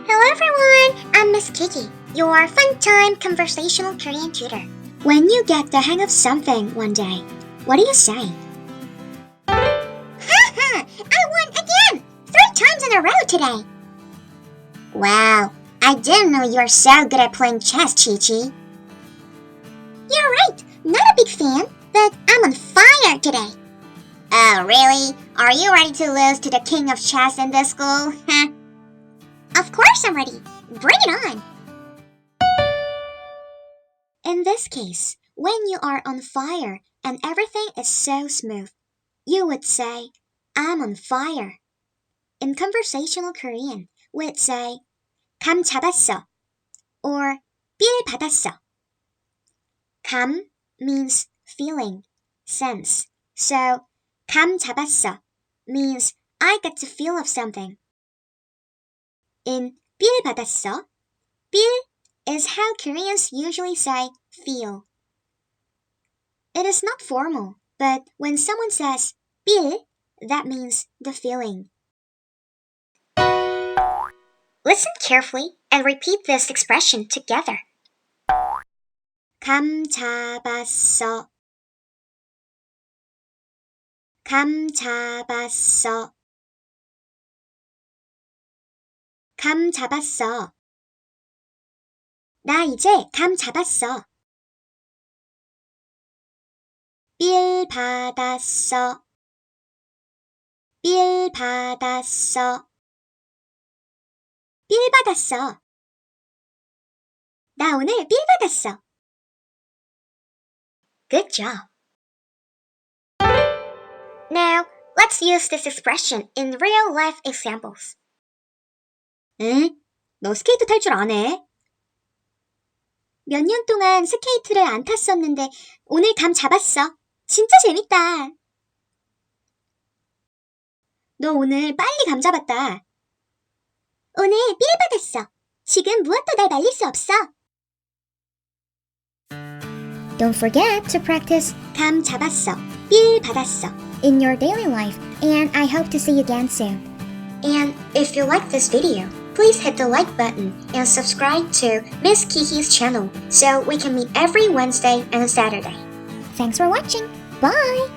Hello everyone, I'm Ms.Kiki, your fun-time conversational Korean tutor. When you get the hang of something one day, what do you say? Haha, I won again! 3 times in a row today! Wow, I didn't know you were so good at playing chess, Chi-Chi. You're right, not a big fan, but I'm on fire today. Oh, really? Are you ready to lose to the king of chess in this school? Of course I'm ready. Bring it on. In this case, when you are on fire and everything is so smooth, you would say, I'm on fire. In conversational Korean, we'd say, 감 잡았어 or 삘 받았어. 감 means feeling, sense. So, 감 잡았어 means I get the feel of something. In 삘 받았어, 삘 is how Koreans usually say feel. It is not formal, but when someone says 삘, that means the feeling. Listen carefully and repeat this expression together. 감 잡았어. 감 잡았어. 감 잡았어. 나 이제 감 잡았어. 삘 받았어. 삘 받았어. 삘 받았어. 나 오늘 삘 받았어. Good job. Now, let's use this expression in real-life examples. 응? 너 스케이트 탈 줄 아네? 몇 년 동안 스케이트를 안 탔었는데 오늘 감 잡았어. 진짜 재밌다. 너 오늘 빨리 감 잡았다. 오늘 삘 받았어. 지금 무엇도 날 말릴 수 없어. Don't forget to practice 감 잡았어, 삘 받았어 in your daily life, and I hope to see you again soon. And if you like this video, please hit the like button and subscribe to Miss Kiki's channel so we can meet every Wednesday and Saturday. Thanks for watching. Bye!